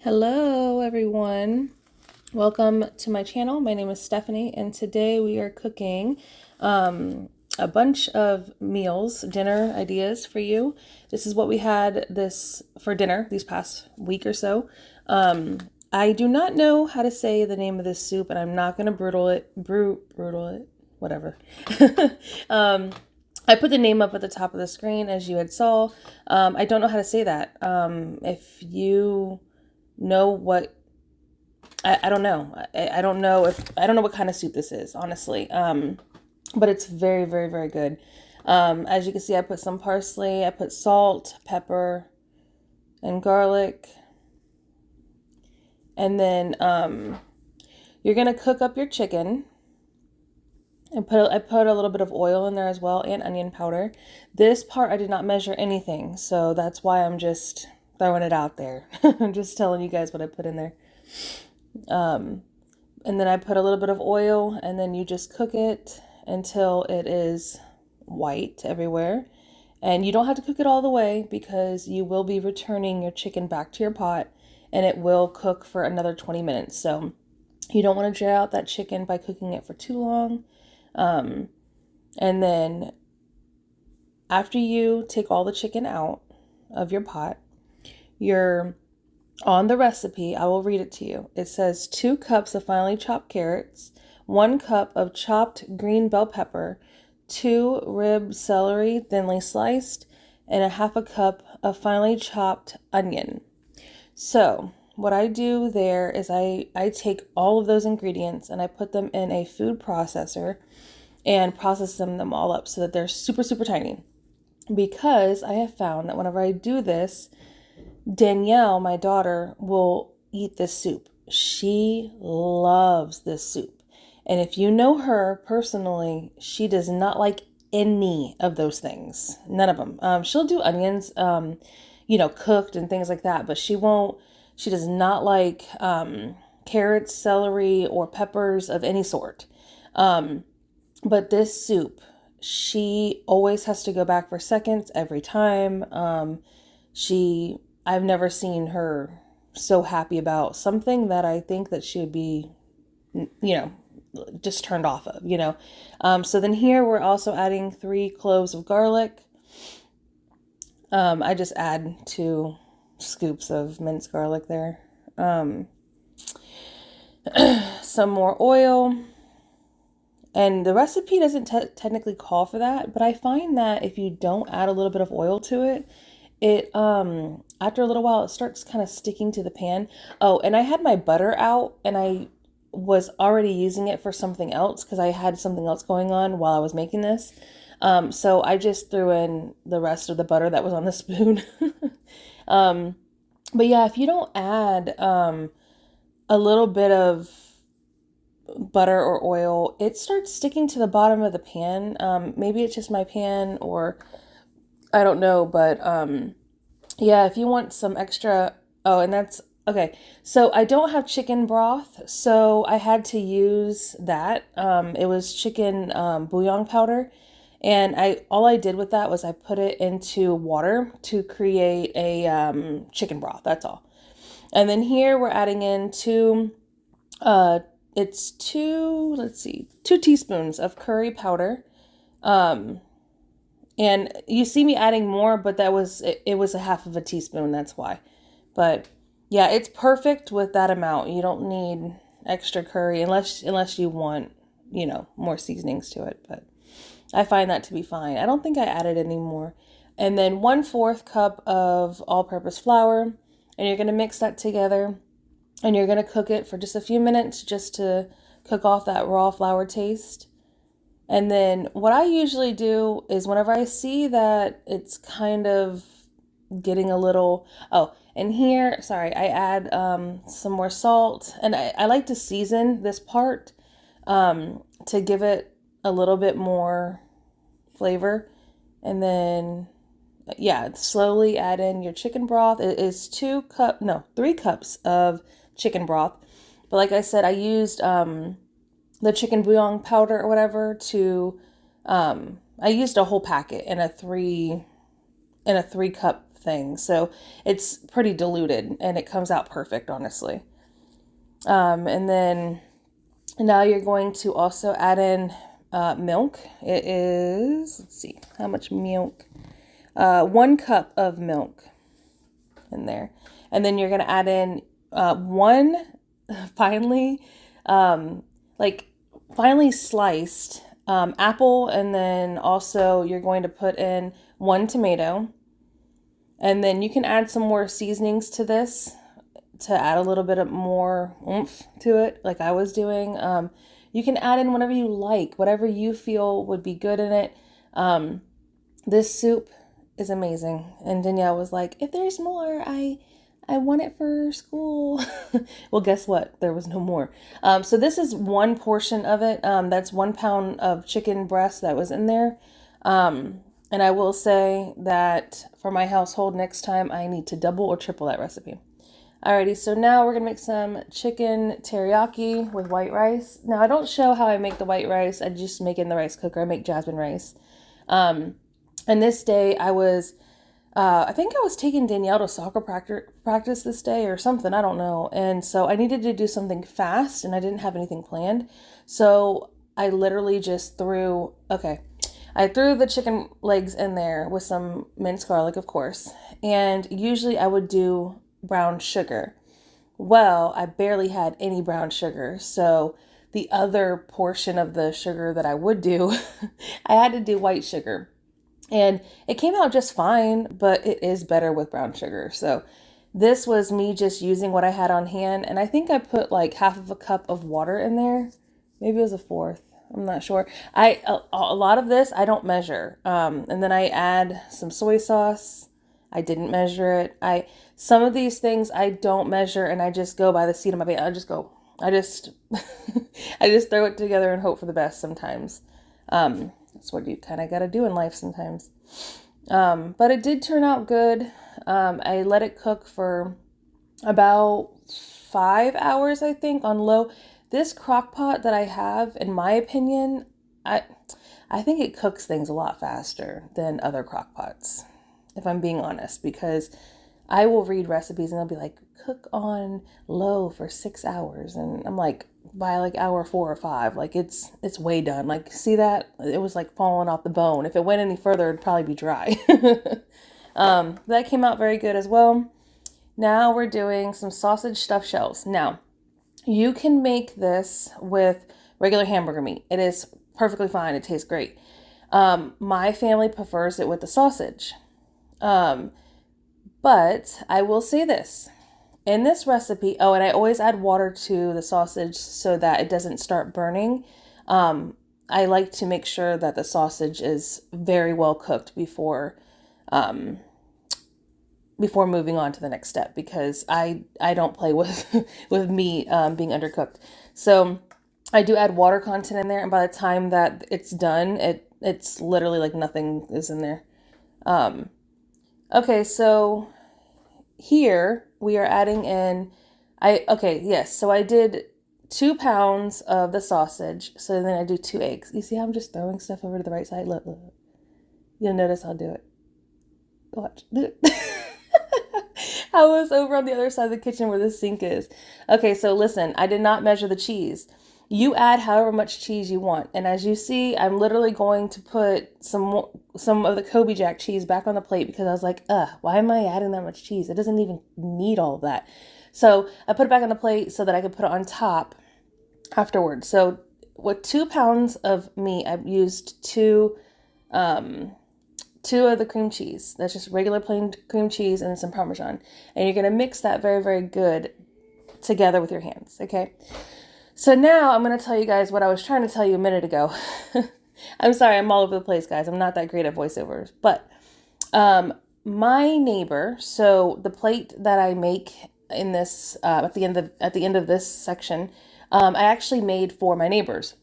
Hello, everyone. Welcome to my channel. My name is Stephanie, and today we are cooking a bunch of meals, dinner ideas for you. This is what we had this for dinner these past week or so. I do not know how to say the name of this soup, and I'm not going to brutal it, whatever. I put the name up at the top of the screen as you had saw. I don't know how to say that. If you know what I don't know. I don't know what kind of soup this is, honestly. But it's very, very, very good. As you can see, I put some parsley, I put salt, pepper, and garlic. And then you're gonna cook up your chicken. And I put a little bit of oil in there as well and onion powder. This part I did not measure anything, so that's why I'm just throwing it out there. I'm just telling you guys what I put in there. And then I put a little bit of oil, and then you just cook it until it is white everywhere. And you don't have to cook it all the way because you will be returning your chicken back to your pot and it will cook for another 20 minutes. So you don't want to dry out that chicken by cooking it for too long. And then after you take all the chicken out of your pot, you're on the recipe, I will read it to you. It says 2 cups of finely chopped carrots, 1 cup of chopped green bell pepper, 2 rib celery thinly sliced, and a half a cup of finely chopped onion. So what I do there is I take all of those ingredients and I put them in a food processor and process them all up so that they're super, super tiny. Because I have found that whenever I do this, Danielle, my daughter, will eat this soup. She loves this soup. And if you know her personally, she does not like any of those things. None of them. She'll do onions, cooked and things like that, but she does not like carrots, celery, or peppers of any sort. But this soup, she always has to go back for seconds every time. I've never seen her so happy about something that I think that she would be, just turned off of. So then here we're also adding 3 cloves of garlic. I just add 2 scoops of minced garlic there. Some more oil. And the recipe doesn't technically call for that, but I find that if you don't add a little bit of oil to it, after a little while, it starts kind of sticking to the pan. Oh, and I had my butter out and I was already using it for something else because I had something else going on while I was making this. So I just threw in the rest of the butter that was on the spoon. But yeah, if you don't add a little bit of butter or oil, it starts sticking to the bottom of the pan. Maybe it's just my pan or I don't know, but yeah, if you want some extra, and that's okay. So I don't have chicken broth, so I had to use that. It was chicken bouillon powder, and all I did with that was I put it into water to create a chicken broth. That's all. And then here we're adding in it's 2 teaspoons of curry powder. And you see me adding more, but it was a half of a teaspoon, that's why. But yeah, it's perfect with that amount. You don't need extra curry unless you want, more seasonings to it, but I find that to be fine. I don't think I added any more. And then 1/4 cup of all-purpose flour, and you're going to mix that together, and you're going to cook it for just a few minutes just to cook off that raw flour taste. And then what I usually do is whenever I see that it's kind of getting a little, and here, sorry, I add some more salt. And I like to season this part to give it a little bit more flavor. And then, yeah, slowly add in your chicken broth. It is 3 cups of chicken broth. But like I said, I used the chicken bouillon powder or whatever I used a whole packet in a 3 cup thing. So it's pretty diluted and it comes out perfect, honestly. And then now you're going to also add in milk. It is, let's see, how much milk? 1 cup of milk in there. And then you're going to add in one finely, like finely sliced apple. And then also you're going to put in 1 tomato. And then you can add some more seasonings to this to add a little bit of more oomph to it, like I was doing. You can add in whatever you like, whatever you feel would be good in it. This soup is amazing. And Danielle was like, if there's more, I want it for school. Well, guess what? There was no more. So this is one portion of it. That's 1 pound of chicken breast that was in there. And I will say that for my household, next time I need to double or triple that recipe. Alrighty, so now we're going to make some chicken teriyaki with white rice. Now, I don't show how I make the white rice. I just make it in the rice cooker. I make jasmine rice. And this day I was, I think I was taking Danielle to soccer practice this day or something. I don't know. And so I needed to do something fast and I didn't have anything planned. So I literally just I threw the chicken legs in there with some minced garlic, of course. And usually I would do brown sugar. Well, I barely had any brown sugar. So the other portion of the sugar that I would do, I had to do white sugar. And it came out just fine, but it is better with brown sugar. So this was me just using what I had on hand. And I think I put like 1/2 cup of water in there. Maybe it was 1/4. I'm not sure. A lot of this I don't measure. And then I add some soy sauce. I didn't measure it. Some of these things I don't measure and I just go by the seat of my pants. I just I just throw it together and hope for the best sometimes. That's what you kind of got to do in life sometimes. But it did turn out good. I let it cook for about 5 hours, I think, on low. This crock pot that I have, in my opinion, I think it cooks things a lot faster than other crock pots, if I'm being honest, because I will read recipes and they'll be like, cook on low for 6 hours. And I'm like, by like hour 4 or 5, like it's way done. Like, see that? It was like falling off the bone. If it went any further, it'd probably be dry. That came out very good as well. Now we're doing some sausage stuffed shells. Now, you can make this with regular hamburger meat. It is perfectly fine. It tastes great. My family prefers it with the sausage. But I will say this. In this recipe, and I always add water to the sausage so that it doesn't start burning. I like to make sure that the sausage is very well cooked before moving on to the next step, because I don't play with with meat being undercooked. So I do add water content in there, and by the time that it's done, it's literally like nothing is in there. Okay, so here we are adding in, so I did 2 pounds of the sausage. So then I do 2 eggs. You see how I'm just throwing stuff over to the right side? Look. You'll notice I'll do it. Watch. Do it. I was over on the other side of the kitchen where the sink is. Okay, so listen, I did not measure the cheese. You add however much cheese you want. And as you see, I'm literally going to put some of the Kobe Jack cheese back on the plate because I was like, why am I adding that much cheese? It doesn't even need all of that. So I put it back on the plate so that I could put it on top afterwards. So with 2 pounds of meat, I've used two of the cream cheese. That's just regular plain cream cheese and some Parmesan. And you're going to mix that very, very good together with your hands. Okay. So now I'm going to tell you guys what I was trying to tell you a minute ago. I'm sorry, I'm all over the place, guys. I'm not that great at voiceovers. But my neighbor, so the plate that I make in this at the end of this section, I actually made for my neighbors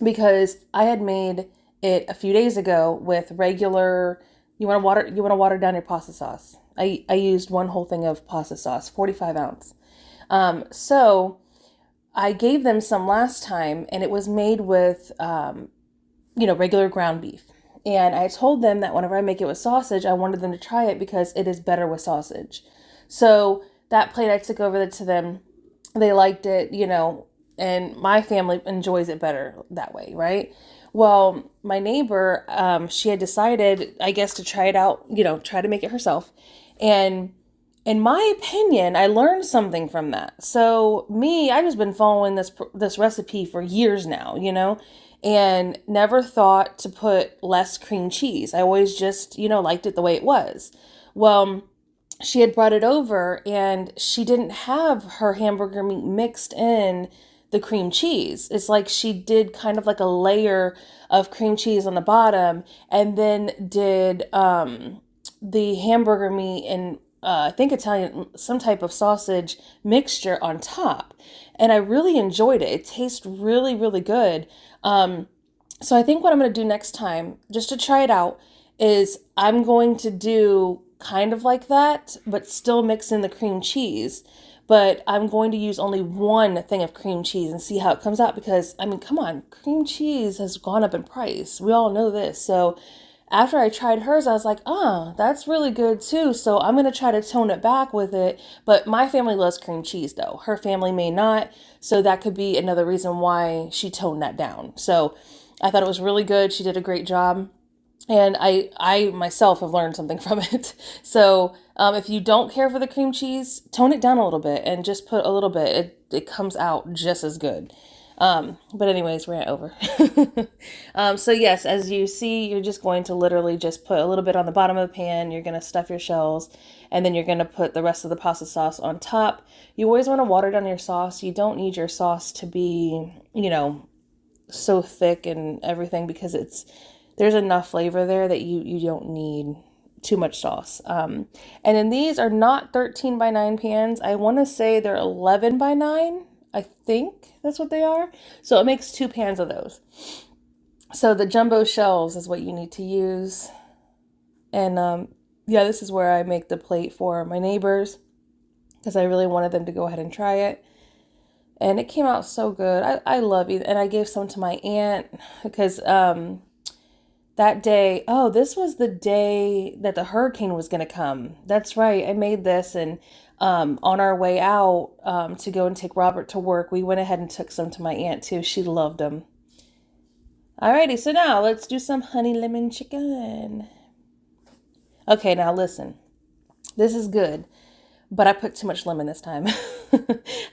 because I had made it a few days ago with regular. You want to water down your pasta sauce. I used 1 whole thing of pasta sauce, 45 ounce. So I gave them some last time, and it was made with, regular ground beef. And I told them that whenever I make it with sausage, I wanted them to try it because it is better with sausage. So that plate I took over to them. They liked it, and my family enjoys it better that way, right? Well, my neighbor, she had decided, I guess, to try it out, try to make it herself. And in my opinion, I learned something from that. So me, I've just been following this recipe for years now, and never thought to put less cream cheese. I always just, liked it the way it was. Well, she had brought it over and she didn't have her hamburger meat mixed in the cream cheese. It's like she did kind of like a layer of cream cheese on the bottom and then did the hamburger meat and I think Italian, some type of sausage mixture on top. And I really enjoyed it. It tastes really, really good. So I think what I'm going to do next time, just to try it out, is I'm going to do kind of like that, but still mix in the cream cheese. But I'm going to use only one thing of cream cheese and see how it comes out because, I mean, come on, cream cheese has gone up in price. We all know this. So after I tried hers, I was like, oh, that's really good too. So I'm going to try to tone it back with it. But my family loves cream cheese though. Her family may not. So that could be another reason why she toned that down. So I thought it was really good. She did a great job. And I myself have learned something from it. So if you don't care for the cream cheese, tone it down a little bit and just put a little bit. It comes out just as good. But anyways, rant over. So yes, as you see, you're just going to literally just put a little bit on the bottom of the pan. You're going to stuff your shells and then you're going to put the rest of the pasta sauce on top. You always want to water down your sauce. You don't need your sauce to be, so thick and everything because there's enough flavor there that you don't need too much sauce. And then these are not 13 by 9 pans. I want to say they're 11 by 9. I think that's what they are. So it makes 2 pans of those. So the jumbo shells is what you need to use. And yeah, this is where I make the plate for my neighbors because I really wanted them to go ahead and try it. And it came out so good. I love it. And I gave some to my aunt because that day, this was the day that the hurricane was going to come. That's right. I made this and on our way out to go and take Robert to work, we went ahead and took some to my aunt too. She loved them. Alrighty, so now let's do some honey lemon chicken. Okay, now listen. This is good, but I put too much lemon this time.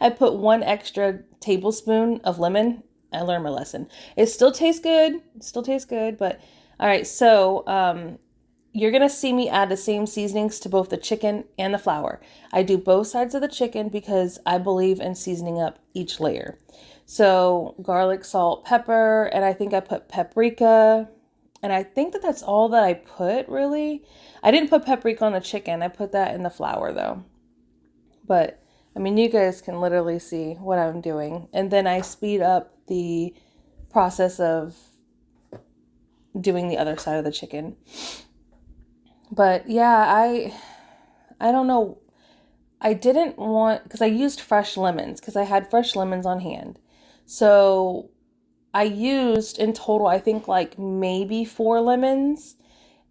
I put 1 extra tablespoon of lemon. I learned my lesson. It still tastes good. But all right, so you're going to see me add the same seasonings to both the chicken and the flour. I do both sides of the chicken because I believe in seasoning up each layer. So garlic, salt, pepper, and I think I put paprika. And I think that's all that I put, really. I didn't put paprika on the chicken. I put that in the flour, though. But, I mean, you guys can literally see what I'm doing. And then I speed up the process of doing the other side of the chicken. But yeah, I don't know. I didn't want, because I used fresh lemons, because I had fresh lemons on hand. So I used in total, I think like maybe 4 lemons.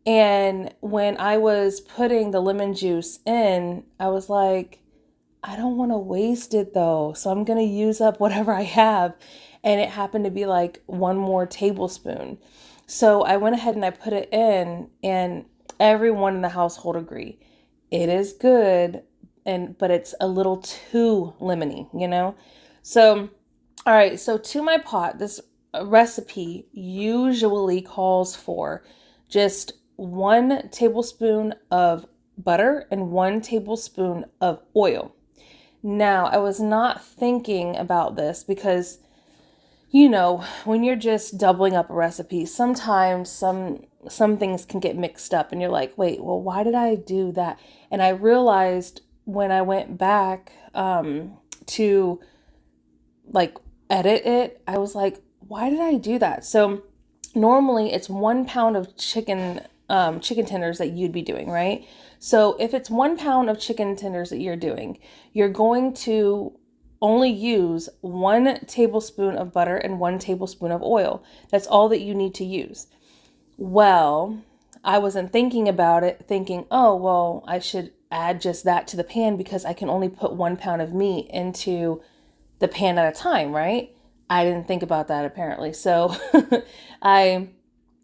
And when I was putting the lemon juice in, I was like, I don't want to waste it though. So I'm going to use up whatever I have. And it happened to be like 1 more tablespoon. So I went ahead and I put it in and everyone in the household agreed. It is good, but it's a little too lemony, So, all right. So to my pot, this recipe usually calls for just 1 tablespoon of butter and 1 tablespoon of oil. Now, I was not thinking about this because, when you're just doubling up a recipe, sometimes some things can get mixed up and you're like, wait, well, why did I do that? And I realized when I went back to like edit it, I was like, why did I do that? So normally it's 1 pound of chicken tenders that you'd be doing, right? So if it's 1 pound of chicken tenders that you're doing, you're going to only use 1 tablespoon of butter and 1 tablespoon of oil. That's all that you need to use. Well, I wasn't thinking about it, thinking, oh, well, I should add just that to the pan because I can only put 1 pound of meat into the pan at a time, right? I didn't think about that apparently. So I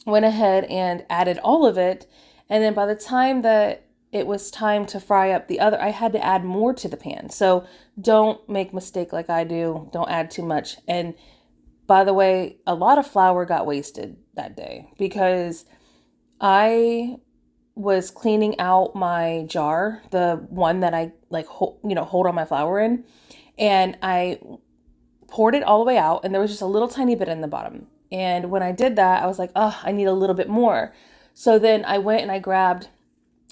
went ahead and added all of it. And then by the time that it was time to fry up the other, I had to add more to the pan. So don't make mistake like I do. Don't add too much. And by the way, a lot of flour got wasted that day because I was cleaning out my jar, the one that I like, hold all my flour in, and I poured it all the way out, and there was just a little tiny bit in the bottom. And when I did that, I was like, oh, I need a little bit more. So then I went and I grabbed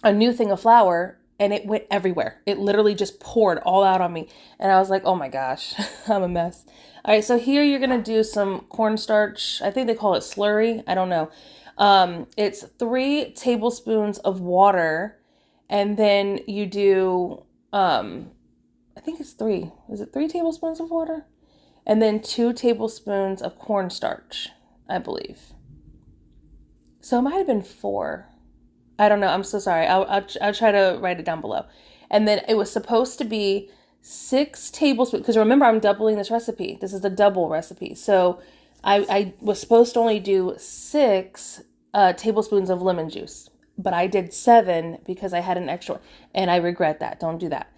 a new thing of flour, and it went everywhere. It literally just poured all out on me. And I was like, oh my gosh, I'm a mess. All right, so here you're going to do some cornstarch. I think they call it slurry. I don't know. It's 3 tablespoons of water, and then you do, I think it's 3. Is it 3 tablespoons of water? And then 2 tablespoons of cornstarch, I believe. So it might have been 4. I don't know. I'm so sorry. I'll try to write it down below. And then it was supposed to be 6 tablespoons, because remember, I'm doubling this recipe. This is the double recipe. So I was supposed to only do 6 tablespoons of lemon juice, but I did 7 because I had an extra, and I regret that. Don't do that.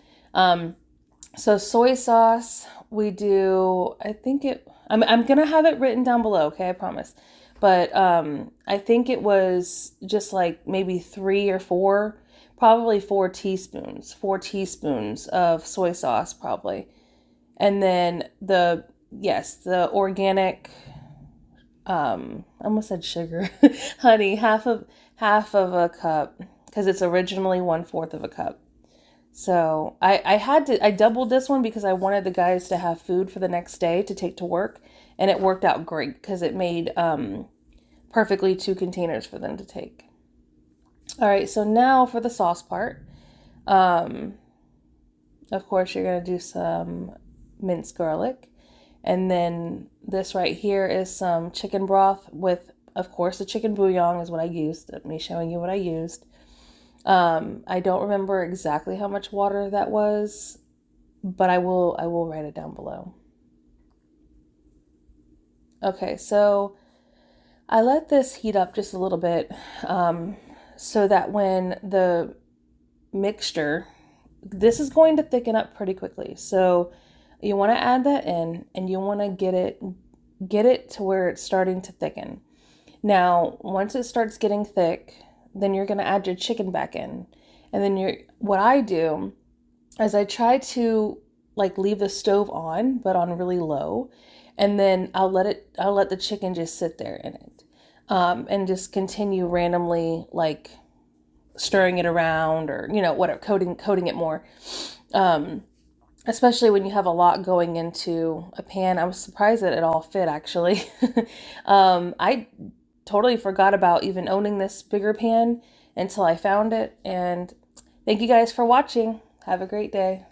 So soy sauce, we do, I think I'm going to have it written down below. Okay. I promise. But, I think it was just like maybe 3 or 4, probably 4 teaspoons of soy sauce, probably. And then the organic, I almost said sugar, honey, half of a cup, because it's originally 1/4 of a cup. So I doubled this one because I wanted the guys to have food for the next day to take to work, and it worked out great because it made perfectly 2 containers for them to take. All right, so now for the sauce part. Of course, you're gonna do some minced garlic, and then this right here is some chicken broth with, of course, the chicken bouillon is what I used. Me showing you what I used. I don't remember exactly how much water that was, but I will write it down below. Okay, so I let this heat up just a little bit, so that when the mixture, this is going to thicken up pretty quickly. So you want to add that in, and you want to get it to where it's starting to thicken. Now, once it starts getting thick, then you're going to add your chicken back in. And then what I do is I try to like leave the stove on, but on really low. And then I'll let the chicken just sit there in it. And just continue randomly like stirring it around, or, whatever, coating it more. Especially when you have a lot going into a pan. I was surprised that it all fit, actually. I totally forgot about even owning this bigger pan until I found it. And thank you guys for watching. Have a great day.